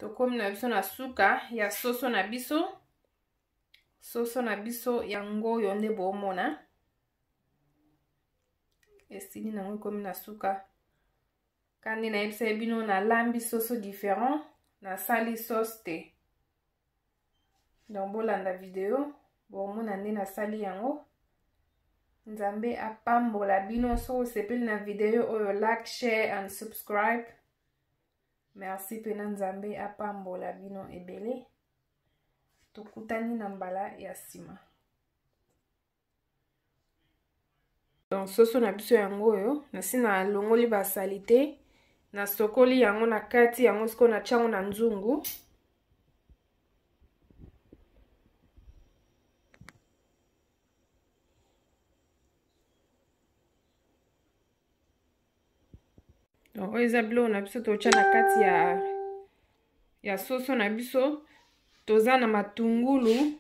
tokomi na biso na suka ya soso na biso. Soso na biso yango oyo nde bomona. Esili nango komi na suka. Kandi na yebisa bino na lambi soso différent na sali sauce te. Donc bolanda video bomona nde na sali yango. Nzambe apambola bino so sepeli na video oyo like, share and subscribe. Merci pena Nzambe apambola bino ebele. Tokutani na mbala ya sima. Donc soso na biso yango oyo nasi na longoli ba salite na sokoli yango na kati yango siko na chango na nzungu. Donc oyo eza biloko na biso tocha na kati ya soso na biso. Toza na matungulu,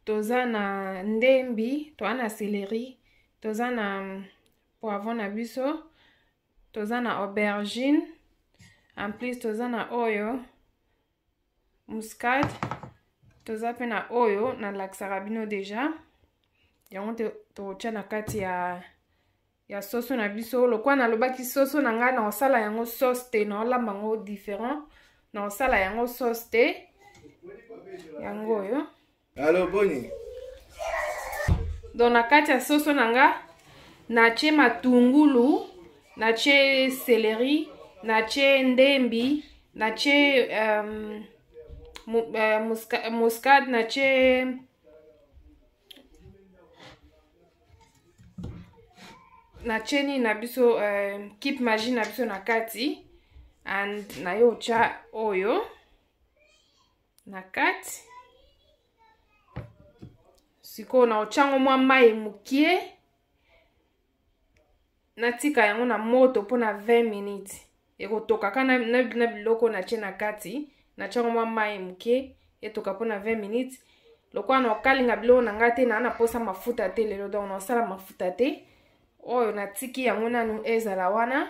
toza na ndembi, toza na céleri, toza na poivron na biso, toza na aubergine, en plus toza na oyo muscade, toza pe na oyo na laksaka bino deja. Yango tocha na kati ya soso na biso. Lokwa na lobaki soso na nga na osala yango sauce te, na olamba yango différent. Na osala yango sauce te. Yango oyo. Allo boni. Donc na kati ya soso na nga natie matungulu, natie céleri, natie ndembi, natie muscade, natie ni na biso keep magie na biso na kati. And na yo cha oyo na kati. Siko na ochango mwa mai mukie. Natika yango na moto pona 20 minutes. Eko toka kana na biloko na che na kati. Na chango mwa mai mukie. Etoka pona 20 minutes. Lokwa na okalinga biloko na ngate na posa mafuta te lelo. Donc na osala mafuta te. Oyo na tiki yango nanu ezala wana.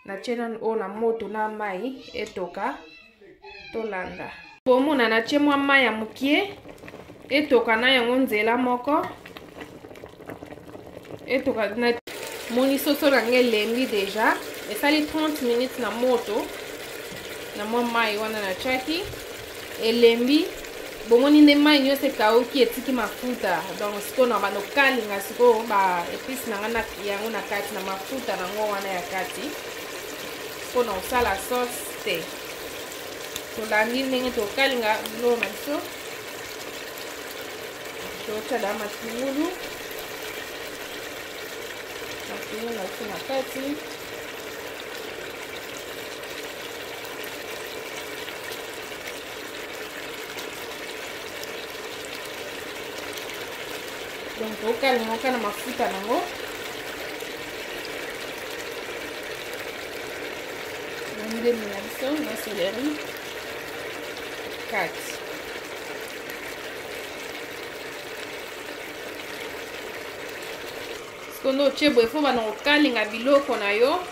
Na chena o na moto na mai etoka tolanda. Bomona na chemwa mai ya mukie etoka na yango nzela moko. Etoka na moni soso na ngelembi deja. Esali 30 minutes na moto. Na mwa mai wana na chaki. Elembi. Bomoni ne mai nyose kauki etiki mafuta. Donc siko na bano kalinga siko ba episi na ngana yango na kati na mafuta na ngo wana ya kati. Pour nous faire la sauce te. Pour la mine to kalinga lo manso. Tocha da matungulu. Matungulu na tuna kati. Donc to kalinga kana mafuta nango. Ndembi na biso na céleri 4. Sikondo chebo efo bana okalinga biloko na yo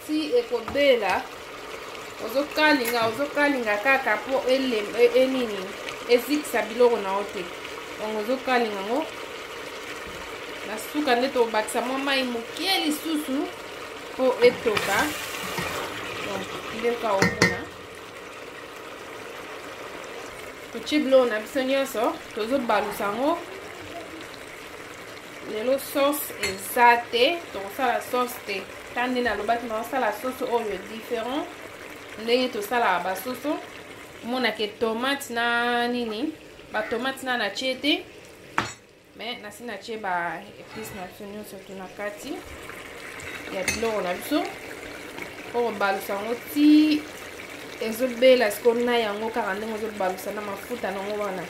ti ekobela. Ozokalinga kaka po enini ezikisa biloko na ote. Ozokalinga ngo na suka nde tobakisa mwa mai mukie lisusu po etoka. Ndeka omona tochiblo na biso nyonso tozobalusa ngo. Lelo sauce ezate tosala sauce te. Tandi na lobaki na osala sauce oyo différent ndenge tosala ba soso. Mona ke tomate na nini ba tomate na chete mais nasi na che ba épices na biso nyonso tuna kati ya biloko na biso. Pour balusa ngo ti ezobela siko na yango kaka ndenge ozobalusa na mafuta nango wana.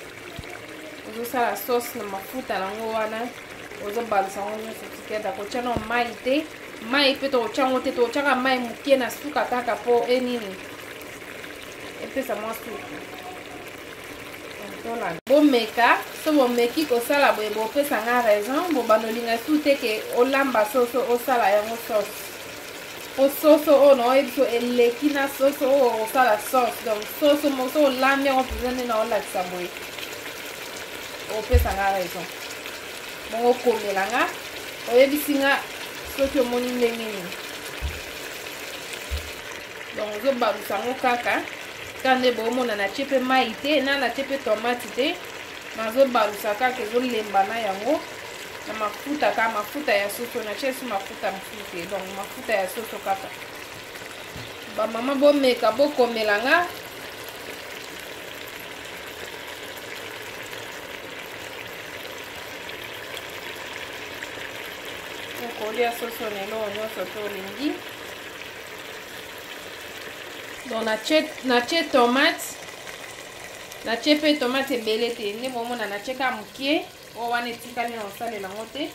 Ozosala sauce na mafuta nango wana. Ozobalusa ngo nyonso tikeda kotia na mai te. Mai pe tocha ngo te tochaka mai mukie na suka kaka po enini. Epesa mwa suka. Bomeka so bomeki kosala boye bopesa nga raison. Bobanolinga su te ke olamba soso osala yango sauce. o soso o no ebiso eleki na soso o osala sauce. Donc soso moso olambi yango mpenza nde na olakisa boye opesanga raison. Bongo okomelanga oyebisi nga soki omoni ndenge nini. Donc ozobalusa yango kaka nde boomona natie mpe mai te na natie mpe tomate te, nazobalusa kaka ezolemba na yango na mafuta kaka mafuta ya soso. Natie su mafuta mosusu te, donc mafuta ya soso kaka. Bamama bomeka bokomelanga okolia soso lelo nyonso to olingi. Donc natie tomate, natie mpe tomate ebele te nde bomona natie ka mokie o wana etikali na osalela yango te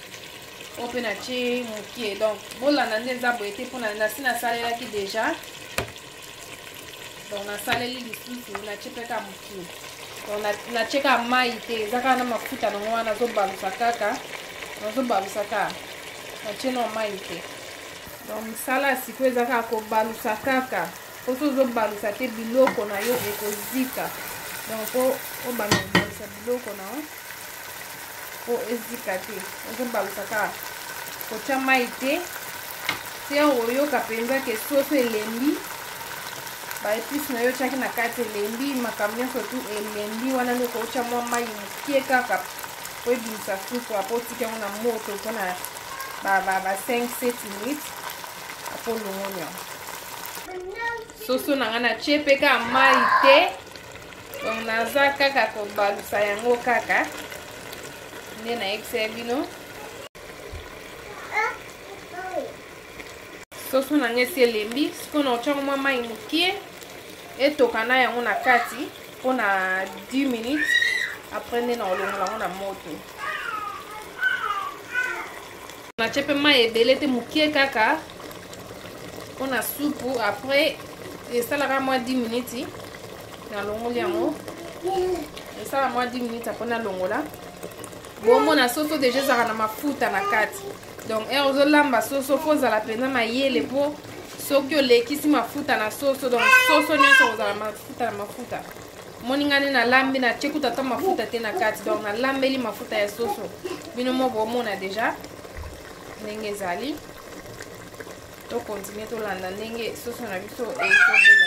o mpe natie mokie. Donc bolanda nde eza boye te mpona nasi nasalelaki deja. Donc nasaleli lisusu natie mpe ka mokie. Donc natie ka mai te eza kaka na mafuta nango wana nazobalusa kaka natie no mai te. Donc misala ya sikoyo eza kaka kobalusa kaka poso ozobalusa te biloko na yo ekozika. Donc po obanda kobalusa biloko na yo po ezika te, ozobalusa kaka kotia mai te te oyoka mpenza ke soso elembi baepice na yo tiaki na kati elembi makambo nyonso tu elembi wana nde kotia mwa mai mokie kaka po ebimisa supu apo otiki yango na moto mpona ba 5-7 minutes apo olongoli yango. Soso nanga natie mpe kaka mai te, donc naza kaka kobalusa yango kaka nde nayebisa bino. Soso nanga esi elembi sikoyo naotiango mwa mai mokie etoka na yango na kati mpona 10 minutes apres nde naolongola yango na moto. Natie mpe mai ebele te mokie kaka mpona supu. Apres esalaka mwa 10 minutes nalongoli yango, esala mwa 10 minutes apres nalongola. Bomona soso deja ezalaka na mafuta na kati, donc ere ozolamba soso fo ozala mpenza mayele mpo soki olekisi mafuta na soso. Donc soso nyonso kozala mafuta na mafuta. Moninga nde nalambi natie kuta ata mafuta te na kati, donc nalambeli mafuta ya soso. Bino mo bomona deja ndenge ezali. To continue tolanda ndenge soso na biso ezobela.